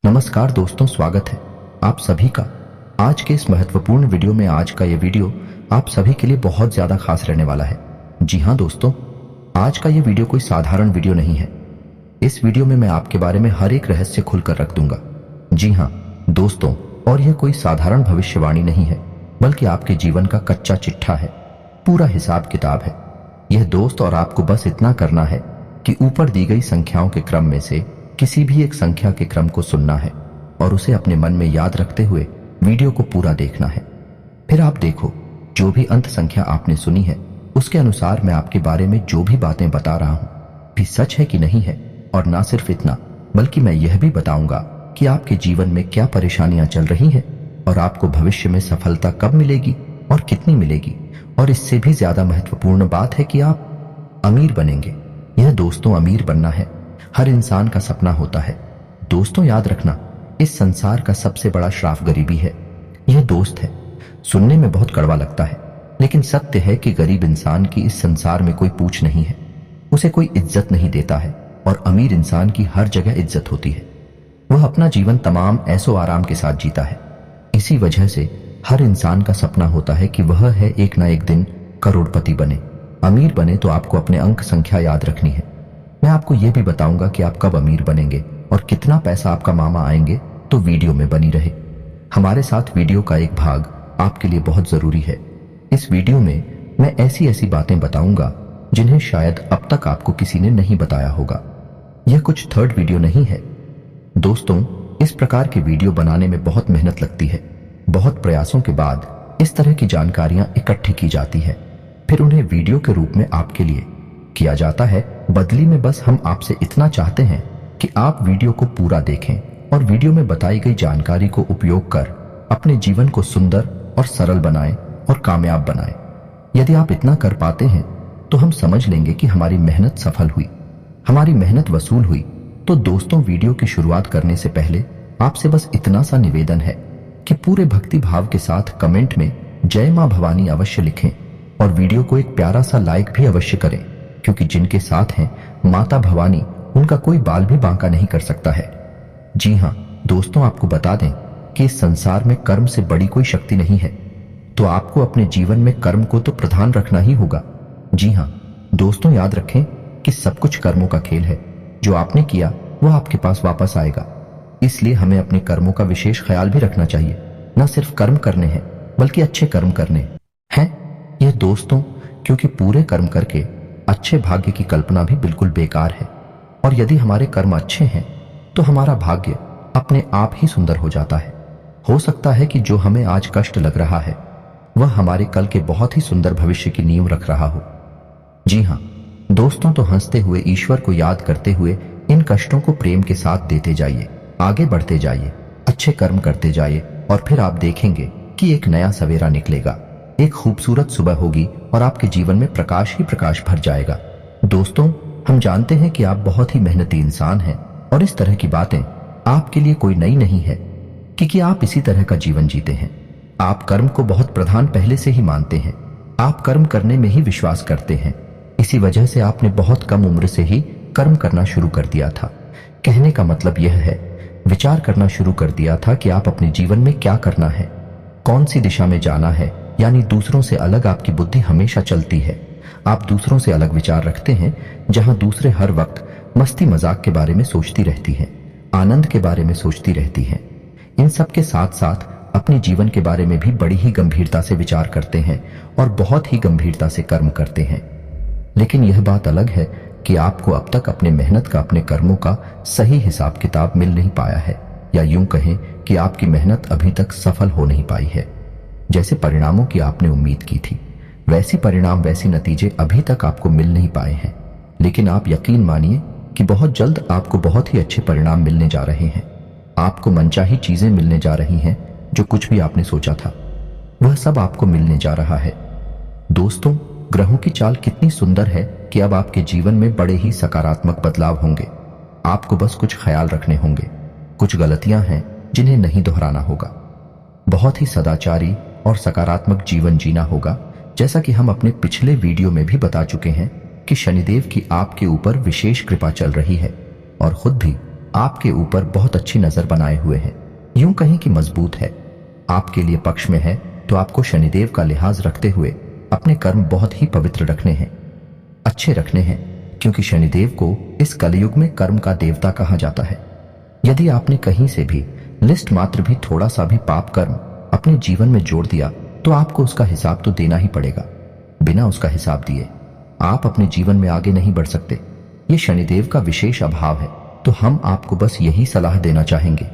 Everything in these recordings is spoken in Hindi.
नमस्कार दोस्तों, स्वागत है आप सभी का आज के इस महत्वपूर्ण वीडियो में। आज का ये वीडियो आप सभी के लिए बहुत ज्यादा खास रहने वाला है। जी हाँ दोस्तों, आज का ये वीडियो कोई साधारण वीडियो नहीं है। इस वीडियो में मैं आपके बारे में हर एक रहस्य खुलकर रख दूंगा। जी हाँ दोस्तों, और यह कोई साधारण भविष्यवाणी नहीं है, बल्कि आपके जीवन का कच्चा चिट्ठा है, पूरा हिसाब किताब है। यह दोस्त और आपको बस इतना करना है कि ऊपर दी गई संख्याओं के क्रम में से किसी भी एक संख्या के क्रम को सुनना है और उसे अपने मन में याद रखते हुए वीडियो को पूरा देखना है। फिर आप देखो, जो भी अंत संख्या आपने सुनी है उसके अनुसार मैं आपके बारे में जो भी बातें बता रहा हूं भी सच है कि नहीं है। और ना सिर्फ इतना, बल्कि मैं यह भी बताऊंगा कि आपके जीवन में क्या परेशानियां चल रही हैं और आपको भविष्य में सफलता कब मिलेगी और कितनी मिलेगी। और इससे भी ज्यादा महत्वपूर्ण बात है कि आप अमीर बनेंगे। यह दोस्तों अमीर बनना है, हर इंसान का सपना होता है। दोस्तों याद रखना, इस संसार का सबसे बड़ा श्राप गरीबी है। यह दोस्त है, सुनने में बहुत कड़वा लगता है, लेकिन सत्य है कि गरीब इंसान की इस संसार में कोई पूछ नहीं है, उसे कोई इज्जत नहीं देता है। और अमीर इंसान की हर जगह इज्जत होती है। वह अपना जीवन तमाम ऐसो आराम के साथ जीता है। इसी वजह से हर इंसान का सपना होता है कि वह है एक ना एक दिन करोड़पति बने, अमीर बने। तो आपको अपने अंक संख्या याद रखनी है। मैं आपको यह भी बताऊंगा कि आप कब अमीर बनेंगे और कितना पैसा आपका मामा आएंगे। तो वीडियो में बनी रहे। हमारे साथ वीडियो का एक भाग आपके लिए बहुत जरूरी है। इस वीडियो में मैं ऐसी ऐसी बातें बताऊंगा जिन्हें शायद अब तक आपको किसी ने नहीं बताया होगा। यह कुछ थर्ड वीडियो नहीं है दोस्तों। इस प्रकार के वीडियो बनाने में बहुत मेहनत लगती है। बहुत प्रयासों के बाद इस तरह की जानकारियां इकट्ठी की जाती है, फिर उन्हें वीडियो के रूप में आपके लिए किया जाता है। बदली में बस हम आपसे इतना चाहते हैं कि आप वीडियो को पूरा देखें और वीडियो में बताई गई जानकारी को उपयोग कर अपने जीवन को सुंदर और सरल बनाएं और कामयाब बनाएं। यदि आप इतना कर पाते हैं तो हम समझ लेंगे कि हमारी मेहनत सफल हुई, हमारी मेहनत वसूल हुई। तो दोस्तों, वीडियो की शुरुआत करने से पहले आपसे बस इतना सा निवेदन है कि पूरे भक्ति भाव के साथ कमेंट में जय मां भवानी अवश्य लिखें और वीडियो को एक प्यारा सा लाइक भी अवश्य करें, क्योंकि जिनके साथ हैं माता भवानी, उनका कोई बाल भी बांका नहीं कर सकता है। जी हाँ दोस्तों, आपको बता दें कि इस संसार में कर्म से बड़ी कोई शक्ति नहीं है, तो आपको अपने जीवन में कर्म को तो प्रधान रखना ही होगा। जी हाँ दोस्तों, याद रखें कि सब कुछ कर्मों का खेल है। जो आपने किया वह आपके पास वापस आएगा। इसलिए हमें अपने कर्मों का विशेष ख्याल भी रखना चाहिए। न सिर्फ कर्म करने हैं, बल्कि अच्छे कर्म करने हैं। यह दोस्तों, क्योंकि पूरे कर्म करके अच्छे भाग्य की कल्पना भी बिल्कुल बेकार है। और यदि हमारे कर्म अच्छे हैं तो हमारा भाग्य अपने आप ही सुंदर हो जाता है। हो सकता है कि जो हमें आज कष्ट लग रहा है वह हमारे कल के बहुत ही सुंदर भविष्य की नींव रख रहा हो। जी हाँ दोस्तों, तो हंसते हुए, ईश्वर को याद करते हुए इन कष्टों को प्रेम के साथ देते जाइए, आगे बढ़ते जाइए, अच्छे कर्म करते जाइए और फिर आप देखेंगे कि एक नया सवेरा निकलेगा, एक खूबसूरत सुबह होगी और आपके जीवन में प्रकाश ही प्रकाश भर जाएगा। दोस्तों, हम जानते हैं कि आप बहुत ही मेहनती इंसान हैं और इस तरह की बातें आपके लिए कोई नई नहीं है, क्योंकि आप इसी तरह का जीवन जीते हैं। आप कर्म को बहुत प्रधान पहले से ही मानते हैं। आप कर्म करने में ही विश्वास करते हैं। इसी वजह से आपने बहुत कम उम्र से ही कर्म करना शुरू कर दिया था। कहने का मतलब यह है, विचार करना शुरू कर दिया था कि आप अपने जीवन में क्या करना है, कौन सी दिशा में जाना है। यानी दूसरों से अलग आपकी बुद्धि हमेशा चलती है। आप दूसरों से अलग विचार रखते हैं, जहां दूसरे हर वक्त मस्ती मजाक के बारे में सोचती रहती हैं, आनंद के बारे में सोचती रहती हैं। इन सब के साथ साथ अपने जीवन के बारे में भी बड़ी ही गंभीरता से विचार करते हैं और बहुत ही गंभीरता से कर्म करते हैं। लेकिन यह बात अलग है कि आपको अब तक अपने मेहनत का, अपने कर्मों का सही हिसाब किताब मिल नहीं पाया है, या यूं कहें कि आपकी मेहनत अभी तक सफल हो नहीं पाई है। जैसे परिणामों की आपने उम्मीद की थी, वैसी परिणाम, वैसी नतीजे अभी तक आपको मिल नहीं पाए हैं। लेकिन आप यकीन मानिए कि बहुत जल्द आपको बहुत ही अच्छे परिणाम मिलने जा रहे हैं। आपको मनचाही चीजें मिलने जा रही हैं। जो कुछ भी आपने सोचा था वह सब आपको मिलने जा रहा है। दोस्तों, ग्रहों की चाल कितनी सुंदर है कि अब आपके जीवन में बड़े ही सकारात्मक बदलाव होंगे। आपको बस कुछ ख्याल रखने होंगे। कुछ गलतियां हैं जिन्हें नहीं दोहराना होगा। बहुत ही सदाचारी और सकारात्मक जीवन जीना होगा। जैसा कि हम अपने पिछले वीडियो में भी बता चुके हैं कि शनिदेव की आपके ऊपर विशेष कृपा चल रही है और खुद भी आपके ऊपर बहुत अच्छी नजर बनाए हुए हैं, यूं कहें कि मजबूत है। आपके लिए पक्ष में है तो आपको शनिदेव का लिहाज रखते हुए अपने कर्म बहुत ही पवित्र रखने हैं, अच्छे रखने हैं, क्योंकि शनिदेव को इस कलयुग में कर्म का देवता कहा जाता है। यदि आपने कहीं से भी लिस्ट मात्र भी थोड़ा सा भी पाप कर्म अपने जीवन में जोड़ दिया तो आपको उसका हिसाब तो देना ही पड़ेगा। बिना उसका हिसाब दिए आप अपने जीवन में आगे नहीं बढ़ सकते। ये शनिदेव का विशेष अभाव है। तो हम आपको बस यही सलाह देना चाहेंगे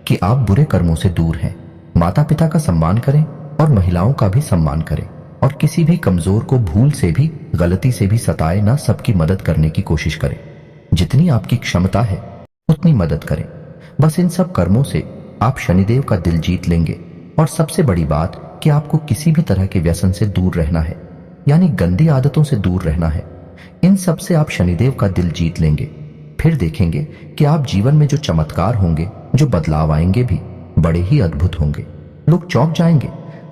कि आप बुरे कर्मों से दूर हैं, माता पिता का सम्मान करें और महिलाओं का भी सम्मान करें, और किसी भी कमजोर को भूल से भी गलती से भी सताए ना, सबकी मदद करने की कोशिश करें। जितनी आपकी क्षमता है उतनी मदद करें। बस इन सब कर्मों से आप शनिदेव का दिल जीत लेंगे। और सबसे बड़ी बात कि आपको किसी भी तरह के व्यसन से दूर रहना है, यानी गंदी आदतों से दूर रहना है। इन सब से आप शनिदेव का दिल जीत लेंगे। फिर देखेंगे कि आप जीवन में जो चमत्कार होंगे, जो बदलाव आएंगे भी बड़े ही अद्भुत होंगे। लोग चौंक जाएंगे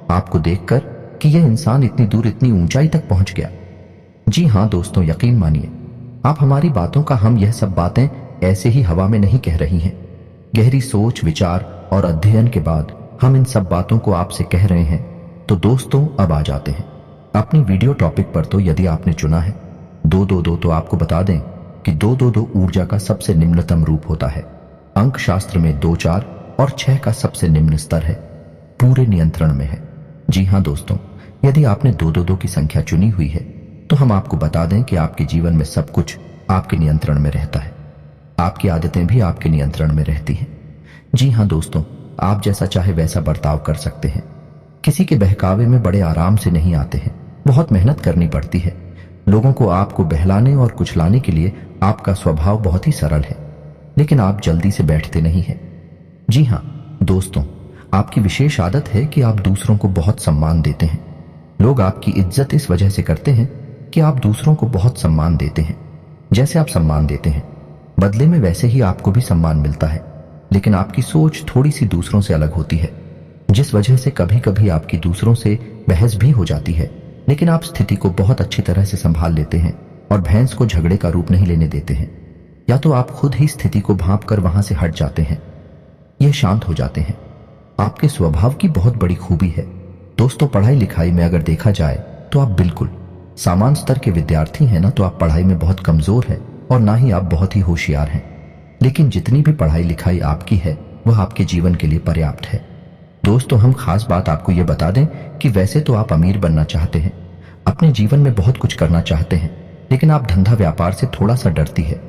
आपको देखकर कि यह इंसान इतनी दूर इतनी ऊंचाई तक पहुंच गया। जी हाँ दोस्तों, यकीन मानिए आप हमारी बातों का, हम यह सब बातें ऐसे ही हवा में नहीं कह रही हैं। गहरी सोच विचार और अध्ययन के बाद हम इन सब बातों को आपसे कह रहे हैं। तो दोस्तों अब आ जाते हैं अपनी वीडियो टॉपिक पर। तो यदि आपने चुना है 222, तो आपको बता दें कि 222 ऊर्जा का सबसे निम्नतम रूप होता है। अंक शास्त्र में 2, 4 और 6 का सबसे निम्न स्तर है, पूरे नियंत्रण में है। जी हाँ दोस्तों, यदि आपने 222 की संख्या चुनी हुई है तो हम आपको बता दें कि आपके जीवन में सब कुछ आपके नियंत्रण में रहता है। आपकी आदतें भी आपके नियंत्रण में रहती हैं। जी हाँ दोस्तों, आप जैसा चाहे वैसा बर्ताव कर सकते हैं। किसी के बहकावे में बड़े आराम से नहीं आते हैं, बहुत मेहनत करनी पड़ती है। लोगों को आपको बहलाने और कुचलाने के लिए आपका स्वभाव बहुत ही सरल है, लेकिन आप जल्दी से बैठते नहीं हैं। जी हाँ दोस्तों, आपकी विशेष आदत है कि आप दूसरों को बहुत सम्मान देते हैं। लोग आपकी इज्जत इस वजह से करते हैं कि आप दूसरों को बहुत सम्मान देते हैं। जैसे आप सम्मान देते हैं, बदले में वैसे ही आपको भी सम्मान मिलता है। लेकिन आपकी सोच थोड़ी सी दूसरों से अलग होती है, जिस वजह से कभी कभी आपकी दूसरों से बहस भी हो जाती है। लेकिन आप स्थिति को बहुत अच्छी तरह से संभाल लेते हैं और भैंस को झगड़े का रूप नहीं लेने देते हैं। या तो आप खुद ही स्थिति को भांप कर वहां से हट जाते हैं, ये शांत हो जाते हैं। आपके स्वभाव की बहुत बड़ी खूबी है दोस्तों। पढ़ाई लिखाई में अगर देखा जाए तो आप बिल्कुल सामान्य स्तर के विद्यार्थी हैं ना, तो आप पढ़ाई में बहुत कमजोर हैं और ना ही आप बहुत ही होशियार हैं। लेकिन जितनी भी पढ़ाई लिखाई आपकी है वह आपके जीवन के लिए पर्याप्त है। दोस्तों हम खास बात आपको यह बता दें कि वैसे तो आप अमीर बनना चाहते हैं, अपने जीवन में बहुत कुछ करना चाहते हैं, लेकिन आप धंधा व्यापार से थोड़ा सा डरती है।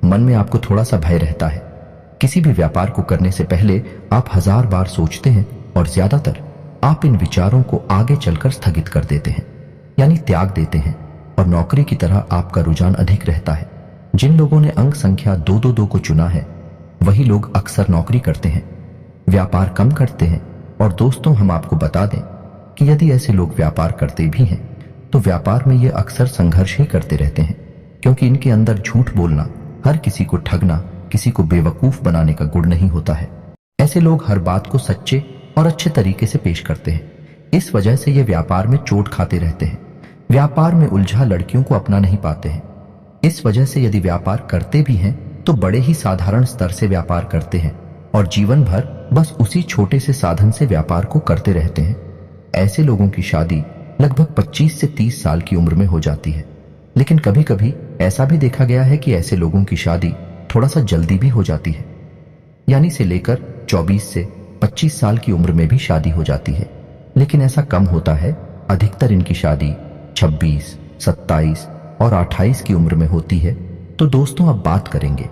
मन में आपको थोड़ा सा भय रहता है। किसी भी व्यापार को करने से पहले आप 1000 बार सोचते हैं और ज्यादातर आप इन विचारों को आगे चलकर स्थगित कर देते हैं, यानी त्याग देते हैं। और नौकरी की तरह आपका रुझान अधिक रहता है। जिन लोगों ने अंक संख्या 222 को चुना है वही लोग अक्सर नौकरी करते हैं, व्यापार कम करते हैं। और दोस्तों हम आपको बता दें कि यदि ऐसे लोग व्यापार करते भी हैं तो व्यापार में ये अक्सर संघर्ष ही करते रहते हैं, क्योंकि इनके अंदर झूठ बोलना, हर किसी को ठगना, किसी को बेवकूफ बनाने का गुण नहीं होता है। ऐसे लोग हर बात को सच्चे और अच्छे तरीके से पेश करते हैं। इस वजह से ये व्यापार में चोट खाते रहते हैं। व्यापार में उलझा लड़कियों को अपना नहीं पाते हैं। इस वजह से यदि व्यापार करते भी हैं तो बड़े ही साधारण स्तर से व्यापार करते हैं और जीवन भर बस उसी छोटे से साधन से व्यापार को करते रहते हैं। ऐसे लोगों की शादी लगभग 25 से 30 साल की उम्र में हो जाती है। लेकिन कभी कभी ऐसा भी देखा गया है कि ऐसे लोगों की शादी थोड़ा सा जल्दी भी हो जाती है, यानी से लेकर 24 से 25 साल की उम्र में भी शादी हो जाती है। लेकिन ऐसा कम होता है, अधिकतर इनकी शादी 26, 27 और 28 की उम्र में होती है। तो दोस्तों अब बात करेंगे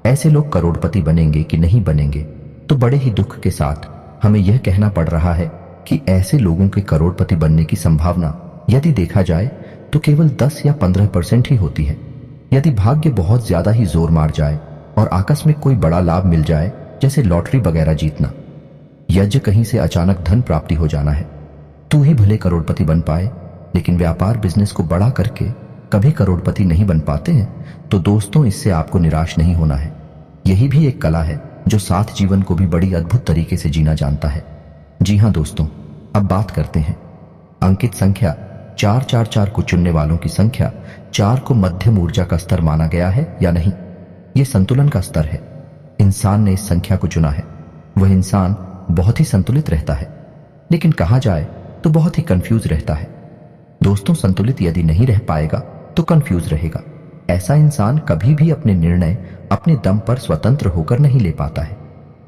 ऐसे लोग करोड़पति बनेंगे कि नहीं बनेंगे। तो बड़े ही दुख के साथ हमें यह कहना पड़ रहा है कि ऐसे लोगों के करोड़पति बनने की संभावना यदि देखा जाए तो केवल 10 या 15% ही होती है। यदि भाग्य बहुत ज्यादा ही जोर मार जाए और आकस्मिक कोई बड़ा लाभ मिल जाए, जैसे लॉटरी वगैरह जीतना, यज्ञ कहीं से अचानक धन प्राप्ति हो जाना है, तो ही भले करोड़पति बन पाए। लेकिन व्यापार बिजनेस को बड़ा करके कभी करोड़पति नहीं बन पाते हैं। तो दोस्तों इससे आपको निराश नहीं होना है। यही भी एक कला है जो साथ जीवन को भी बड़ी अद्भुत तरीके से जीना जानता है। जी हाँ दोस्तों, अब बात करते हैं अंकित संख्या 444 को चुनने वालों की संख्या 4 को मध्यम ऊर्जा का स्तर माना गया है या नहीं। ये संतुलन का स्तर है। इंसान ने इस संख्या को चुना है वह इंसान बहुत ही संतुलित रहता है, लेकिन कहा जाए तो बहुत ही कंफ्यूज रहता है। दोस्तों, संतुलित यदि नहीं रह पाएगा तो कंफ्यूज रहेगा। ऐसा इंसान कभी भी अपने निर्णय अपने दम पर स्वतंत्र होकर नहीं ले पाता है।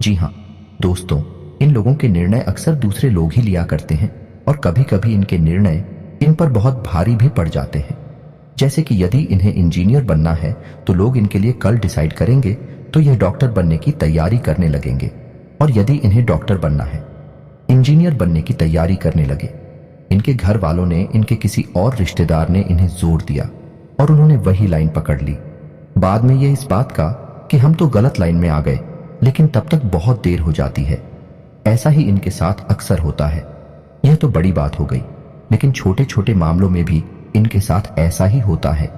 जी हाँ दोस्तों, इन लोगों के निर्णय अक्सर दूसरे लोग ही लिया करते हैं और कभी कभी इनके निर्णय इन पर बहुत भारी भी पड़ जाते हैं। जैसे कि यदि इन्हें इंजीनियर बनना है तो लोग इनके लिए कल डिसाइड करेंगे तो यह डॉक्टर बनने की तैयारी करने लगेंगे, और यदि इन्हें डॉक्टर बनना है, इंजीनियर बनने की तैयारी करने लगे। इनके घर वालों ने, इनके किसी और रिश्तेदार ने इन्हें जोर दिया और उन्होंने वही लाइन पकड़ ली। बाद में ये इस बात का कि हम तो गलत लाइन में आ गए, लेकिन तब तक बहुत देर हो जाती है। ऐसा ही इनके साथ अक्सर होता है। यह तो बड़ी बात हो गई, लेकिन छोटे छोटे मामलों में भी इनके साथ ऐसा ही होता है।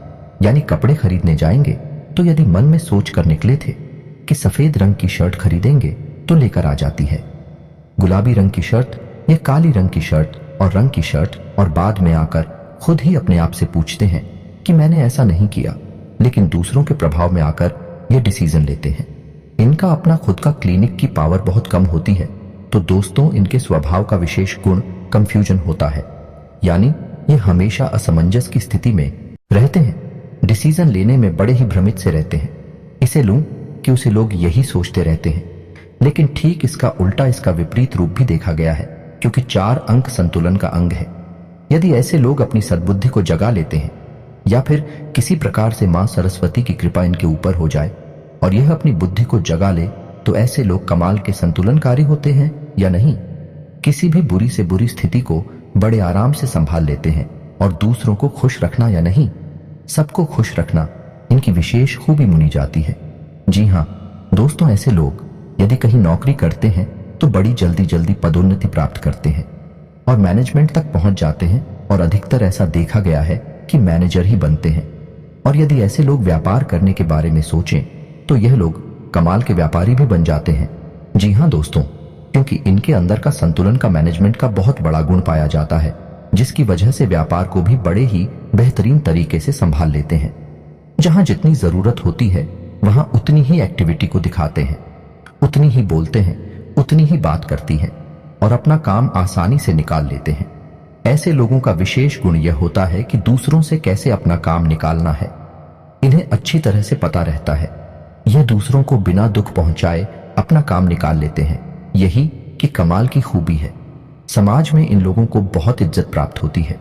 यानी कपड़े खरीदने जाएंगे तो यदि मन में सोच कर निकले थे कि सफेद रंग की शर्ट खरीदेंगे तो लेकर आ जाती है गुलाबी रंग की शर्ट या काली रंग की शर्ट और रंग की शर्ट, और बाद में आकर खुद ही अपने आप से पूछते हैं कि मैंने ऐसा नहीं किया, लेकिन दूसरों के प्रभाव में आकर ये डिसीजन लेते हैं। इनका अपना खुद का क्लिनिक की पावर बहुत कम होती है। तो दोस्तों, इनके स्वभाव का विशेष गुण कंफ्यूजन होता है, यानी ये हमेशा असमंजस की स्थिति में रहते हैं। डिसीजन लेने में बड़े ही भ्रमित से रहते हैं। इसे लूं कि उसे लोग यही सोचते रहते हैं, लेकिन ठीक इसका उल्टा, इसका विपरीत रूप भी देखा गया है, क्योंकि 4 अंक संतुलन का अंग है। यदि ऐसे लोग अपनी सद्बुद्धि को जगा लेते हैं या फिर किसी प्रकार से मां सरस्वती की कृपा इनके ऊपर हो जाए और यह अपनी बुद्धि को जगा ले, तो ऐसे लोग कमाल के संतुलनकारी होते हैं या नहीं। किसी भी बुरी से बुरी स्थिति को बड़े आराम से संभाल लेते हैं, और दूसरों को खुश रखना या नहीं, सबको खुश रखना इनकी विशेष खूबी मानी जाती है। जी हाँ दोस्तों, ऐसे लोग यदि कहीं नौकरी करते हैं तो बड़ी जल्दी जल्दी पदोन्नति प्राप्त करते हैं और मैनेजमेंट तक पहुंच जाते हैं, और अधिकतर ऐसा देखा गया है कि मैनेजर ही बनते हैं। और यदि ऐसे लोग व्यापार करने के बारे में सोचें तो यह लोग कमाल के व्यापारी भी बन जाते हैं। जी हाँ दोस्तों, क्योंकि इनके अंदर का संतुलन का मैनेजमेंट का बहुत बड़ा गुण पाया जाता है, जिसकी वजह से व्यापार को भी बड़े ही बेहतरीन तरीके से संभाल लेते हैं। जहां जितनी जरूरत होती है वहां उतनी ही एक्टिविटी को दिखाते हैं, उतनी ही बोलते हैं, उतनी ही बात करती हैं और अपना काम आसानी से निकाल लेते हैं। ऐसे लोगों का विशेष गुण यह होता है कि दूसरों से कैसे अपना काम निकालना है इन्हें अच्छी तरह से पता रहता है। यह दूसरों को बिना दुख पहुंचाए अपना काम निकाल लेते हैं। यही कि कमाल की खूबी है। समाज में इन लोगों को बहुत इज्जत प्राप्त होती है।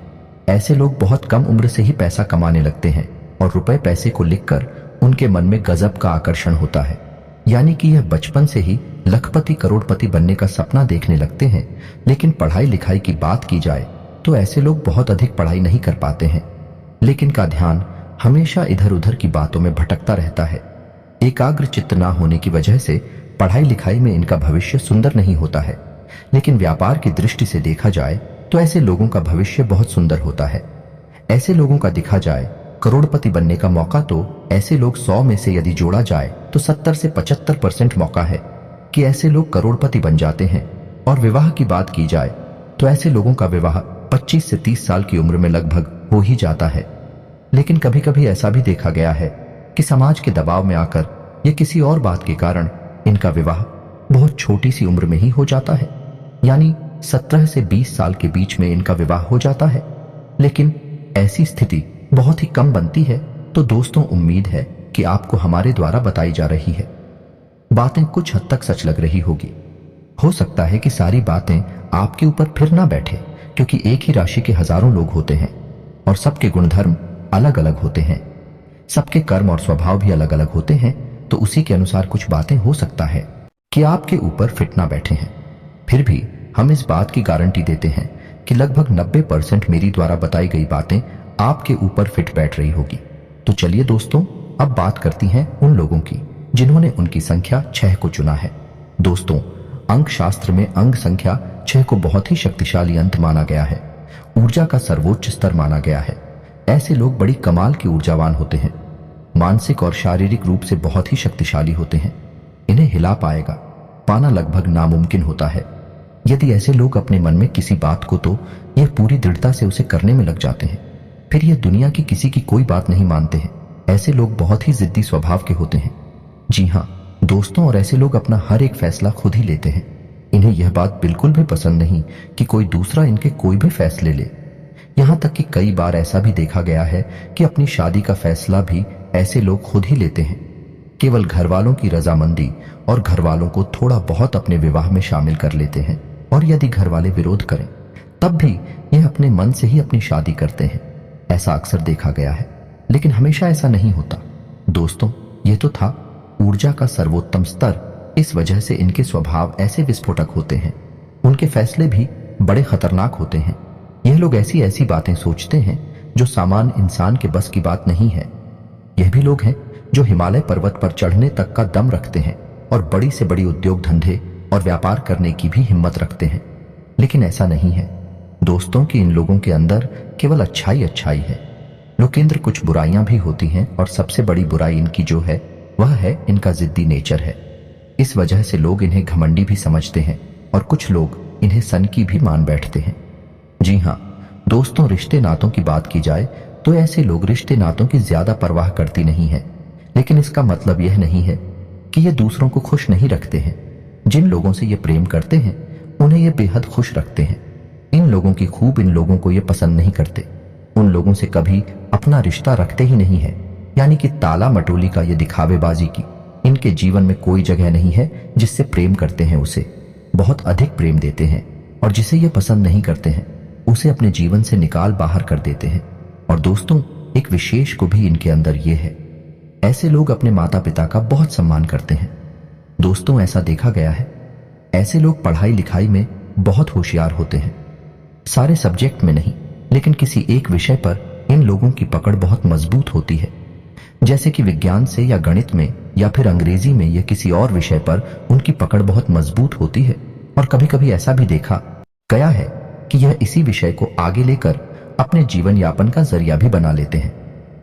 ऐसे लोग बहुत कम उम्र से ही पैसा कमाने लगते हैं और रुपए पैसे को लिखकर उनके मन में गजब का आकर्षण होता है। यानी कि यह बचपन से ही लखपति करोड़पति बनने का सपना देखने लगते हैं। लेकिन पढ़ाई लिखाई की बात की जाए तो ऐसे लोग बहुत अधिक पढ़ाई नहीं कर पाते हैं, लेकिन का ध्यान हमेशा इधर उधर की बातों में भटकता रहता है। एकाग्र चित्त ना होने की वजह से पढ़ाई लिखाई में इनका भविष्य सुंदर नहीं होता है, लेकिन व्यापार की दृष्टि से देखा जाए तो ऐसे लोगों का भविष्य बहुत सुंदर होता है। ऐसे लोगों का दिखा जाए करोड़पति बनने का मौका तो ऐसे लोग 100 में से यदि जोड़ा जाए तो 70 से 75% मौका है कि ऐसे लोग करोड़पति बन जाते हैं। और विवाह की बात की जाए तो ऐसे लोगों का विवाह 25 से 30 साल की उम्र में लगभग हो ही जाता है। लेकिन कभी कभी ऐसा भी देखा गया है कि समाज के दबाव में आकर या किसी और बात के कारण इनका विवाह बहुत छोटी सी उम्र में ही हो जाता है, यानी 17 से 20 साल के बीच में इनका विवाह हो जाता है। लेकिन ऐसी स्थिति बहुत ही कम बनती है। तो दोस्तों, उम्मीद है कि आपको हमारे द्वारा बताई जा रही है बातें कुछ हद तक सच लग रही होगी। हो सकता है कि सारी बातें आपके ऊपर फिर ना बैठे, क्योंकि एक ही राशि के हजारों लोग होते हैं और सबके गुणधर्म अलग अलग होते हैं, सबके कर्म और स्वभाव भी अलग अलग होते हैं। तो उसी के अनुसार कुछ बातें हो सकता है कि आपके ऊपर फिट ना बैठे हैं। फिर भी हम इस बात की गारंटी देते हैं कि लगभग 90% मेरी द्वारा बताई गई बातें आपके ऊपर फिट बैठ रही होगी। तो चलिए दोस्तों, अब बात करती हैं उन लोगों की जिन्होंने उनकी संख्या 6 को चुना है। दोस्तों, अंक शास्त्र में अंक संख्या 6 को बहुत ही शक्तिशाली अंक माना गया है, ऊर्जा का सर्वोच्च स्तर माना गया है। ऐसे लोग बड़ी कमाल के ऊर्जावान होते हैं, मानसिक और शारीरिक रूप से बहुत ही शक्तिशाली होते हैं। इन्हें हिला पाना लगभग नामुमकिन होता है। यदि ऐसे लोग अपने मन में किसी बात को तो यह पूरी दृढ़ता से उसे करने में लग जाते हैं, फिर यह दुनिया की किसी की कोई बात नहीं मानते हैं। ऐसे लोग बहुत ही जिद्दी स्वभाव के होते हैं। जी हाँ, दोस्तों, और ऐसे लोग अपना हर एक फैसला खुद ही लेते हैं। इन्हें यह बात बिल्कुल भी पसंद नहीं कि कोई दूसरा इनके कोई भी फैसले ले। यहाँ तक कि कई बार ऐसा भी देखा गया है कि अपनी शादी का फैसला भी ऐसे लोग खुद ही लेते हैं। केवल घर वालों की रजामंदी और घर वालों को थोड़ा बहुत अपने विवाह में शामिल कर लेते हैं, और यदि घर वाले विरोध करें तब भी यह अपने मन से ही अपनी शादी करते हैं। ऐसा अक्सर देखा गया है, लेकिन हमेशा ऐसा नहीं होता। दोस्तों, यह तो था ऊर्जा का सर्वोत्तम स्तर। इस वजह से इनके स्वभाव ऐसे विस्फोटक होते हैं। उनके फैसले भी बड़े खतरनाक होते हैं। यह लोग ऐसी ऐसी बातें सोचते हैं जो सामान्य इंसान के बस की बात नहीं है। यह भी लोग हैं जो हिमालय पर्वत पर चढ़ने तक का दम रखते हैं और बड़ी से बड़ी उद्योग धंधे और व्यापार करने की भी हिम्मत रखते हैं। लेकिन ऐसा नहीं है दोस्तों कि इन लोगों के अंदर केवल अच्छाई अच्छाई है। लोकेंद्र, कुछ बुराइयां भी होती हैं, और सबसे बड़ी बुराई इनकी जो है वह है इनका जिद्दी नेचर है। इस वजह से लोग इन्हें घमंडी भी समझते हैं और कुछ लोग इन्हें सनकी भी मान बैठते हैं। जी हाँ दोस्तों, रिश्ते नातों की बात की जाए तो ऐसे लोग रिश्ते नातों की ज्यादा परवाह करती नहीं है। लेकिन इसका मतलब यह नहीं है कि ये दूसरों को खुश नहीं रखते हैं। जिन लोगों से ये प्रेम करते हैं उन्हें ये बेहद खुश रखते हैं। इन लोगों की खूब इन लोगों को ये पसंद नहीं करते। उन लोगों से कभी अपना रिश्ता रखते ही नहीं है। यानी कि ताला मटोली का ये दिखावेबाजी की इनके जीवन में कोई जगह नहीं है। जिससे प्रेम करते हैं उसे बहुत अधिक प्रेम देते हैं, और जिसे ये पसंद नहीं करते हैं उसे अपने जीवन से निकाल बाहर कर देते हैं। और दोस्तों, एक विशेष को भी इनके अंदर ये है, ऐसे लोग अपने माता पिता का बहुत सम्मान करते हैं। दोस्तों, ऐसा देखा गया है ऐसे लोग पढ़ाई लिखाई में बहुत होशियार होते हैं। सारे सब्जेक्ट में नहीं, लेकिन किसी एक विषय पर इन लोगों की पकड़ बहुत मजबूत होती है। जैसे कि विज्ञान से या गणित में या फिर अंग्रेजी में या किसी और विषय पर उनकी पकड़ बहुत मजबूत होती है। और कभी कभी ऐसा भी देखा गया है कि यह इसी विषय को आगे लेकर अपने जीवन यापन का जरिया भी बना लेते हैं।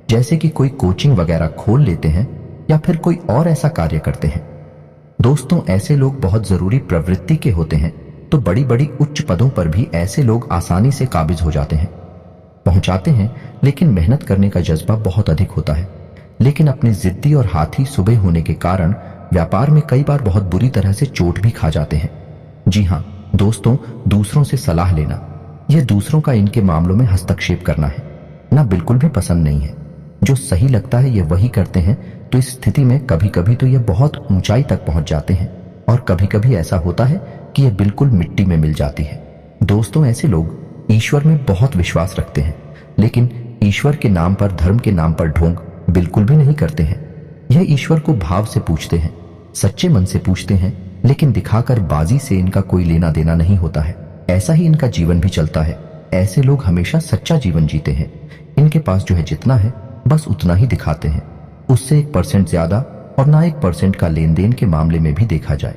जैसे कि कोई कोचिंग वगैरह खोल लेते हैं या फिर कोई और ऐसा कार्य करते हैं। दोस्तों, ऐसे लोग बहुत जरूरी प्रवृत्ति के होते हैं, तो बड़ी बड़ी उच्च पदों पर भी ऐसे लोग आसानी से काबिज हो जाते हैं, पहुंचाते हैं। लेकिन मेहनत करने का जज्बा बहुत अधिक होता है। लेकिन अपने जिद्दी और हाथी सुबह होने के कारण व्यापार में कई बार बहुत बुरी तरह से चोट भी खा जाते हैं। जी हाँ दोस्तों, दूसरों से सलाह लेना, यह दूसरों का इनके मामलों में हस्तक्षेप करना है ना, बिल्कुल भी पसंद नहीं है। जो सही लगता है ये वही करते हैं। तो इस स्थिति में कभी कभी तो ये बहुत ऊंचाई तक पहुंच जाते हैं, और कभी कभी ऐसा होता है कि ये बिल्कुल मिट्टी में मिल जाती है। दोस्तों, ऐसे लोग ईश्वर में बहुत विश्वास रखते हैं, लेकिन ईश्वर के नाम पर, धर्म के नाम पर ढोंग बिल्कुल भी नहीं करते हैं। यह ईश्वर को भाव से पूछते हैं, सच्चे मन से पूछते हैं, लेकिन दिखाकर बाजी से इनका कोई लेना देना नहीं होता है। ऐसा ही इनका जीवन भी चलता है। ऐसे लोग हमेशा सच्चा जीवन जीते हैं। इनके पास जो है जितना है बस उतना ही दिखाते हैं, उससे 1% ज्यादा और ना 1% का लेन देन के मामले में भी देखा जाए।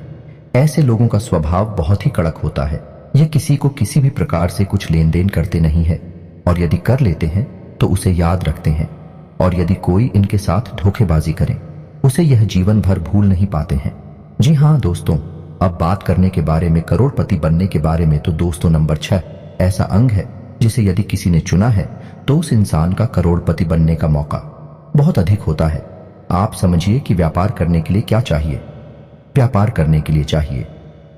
ऐसे लोगों का स्वभाव बहुत ही कड़क होता है। यह किसी को किसी भी प्रकार से कुछ लेन देन करते नहीं है, और यदि कर लेते हैं तो उसे याद रखते हैं। और यदि कोई इनके साथ धोखेबाजी करे उसे यह जीवन भर भूल नहीं पाते हैं। जी हाँ दोस्तों, अब बात करने के बारे में करोड़पति बनने के बारे में, तो दोस्तों नंबर 6 ऐसा अंग है जिसे यदि किसी ने चुना है तो उस इंसान का करोड़पति बनने का मौका बहुत अधिक होता है। आप समझिए कि व्यापार करने के लिए क्या चाहिए। व्यापार करने के लिए चाहिए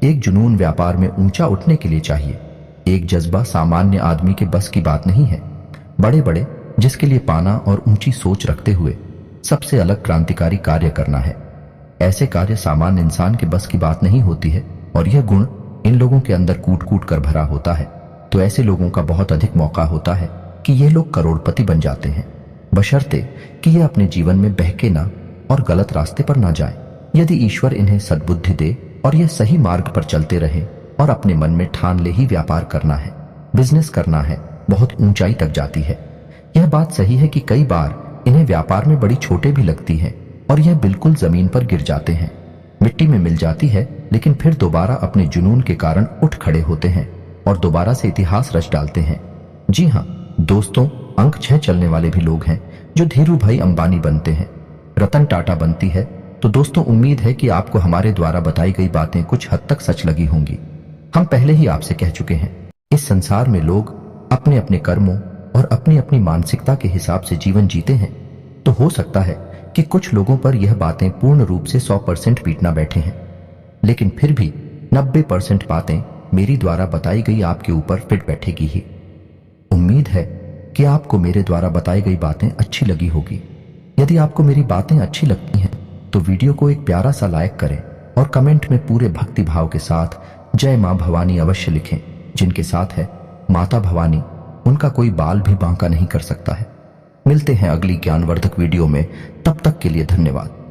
एक जुनून, व्यापार में ऊंचा उठने के लिए चाहिए एक जज्बा। सामान्य आदमी के बस की बात नहीं है। बड़े बड़े जिसके लिए पाना और ऊंची सोच रखते हुए सबसे अलग क्रांतिकारी कार्य करना है। ऐसे कार्य सामान्य इंसान के बस की बात नहीं होती है, और यह गुण इन लोगों के अंदर कूट कूट कर भरा होता है। तो ऐसे लोगों का बहुत अधिक मौका होता है कि ये लोग करोड़पति बन जाते हैं, बशर्ते कि ये अपने जीवन में बहके ना और गलत रास्ते पर ना जाए। यदि ईश्वर इन्हें सद्बुद्धि दे और यह सही मार्ग पर चलते रहे और अपने मन में ठान ले ही व्यापार करना है, बिजनेस करना है, बहुत ऊंचाई तक जाती है। यह बात सही है कि कई बार इन्हें व्यापार में बड़ी चोटें भी लगती हैं और यह बिल्कुल जमीन पर गिर जाते हैं, मिट्टी में मिल जाती है, लेकिन फिर दोबारा अपने जुनून के कारण उठ खड़े होते हैं और दोबारा से इतिहास रच डालते हैं। जी हाँ दोस्तों, अंक 6 चलने वाले भी लोग हैं जो धीरू भाई अंबानी बनते हैं, रतन टाटा बनती है। तो दोस्तों, उम्मीद है कि आपको हमारे द्वारा बताई गई बातें कुछ हद तक सच लगी होंगी। हम पहले ही आपसे कह चुके हैं, इस संसार में लोग अपने अपने कर्मों और अपनी अपनी मानसिकता के हिसाब से जीवन जीते हैं। तो हो सकता है कि कुछ लोगों पर यह बातें पूर्ण रूप से 100% बीतना बैठे हैं, लेकिन फिर भी 90% बातें मेरी द्वारा बताई गई आपके ऊपर फिट बैठेगी ही। उम्मीद है कि आपको मेरे द्वारा बताई गई बातें अच्छी लगी होगी। यदि आपको मेरी बातें अच्छी लगती हैं तो वीडियो को एक प्यारा सा लाइक करें और कमेंट में पूरे भक्ति भाव के साथ जय मां भवानी अवश्य लिखें। जिनके साथ है माता भवानी, उनका कोई बाल भी बांका नहीं कर सकता है। मिलते हैं अगली ज्ञानवर्धक वीडियो में, तब तक के लिए धन्यवाद।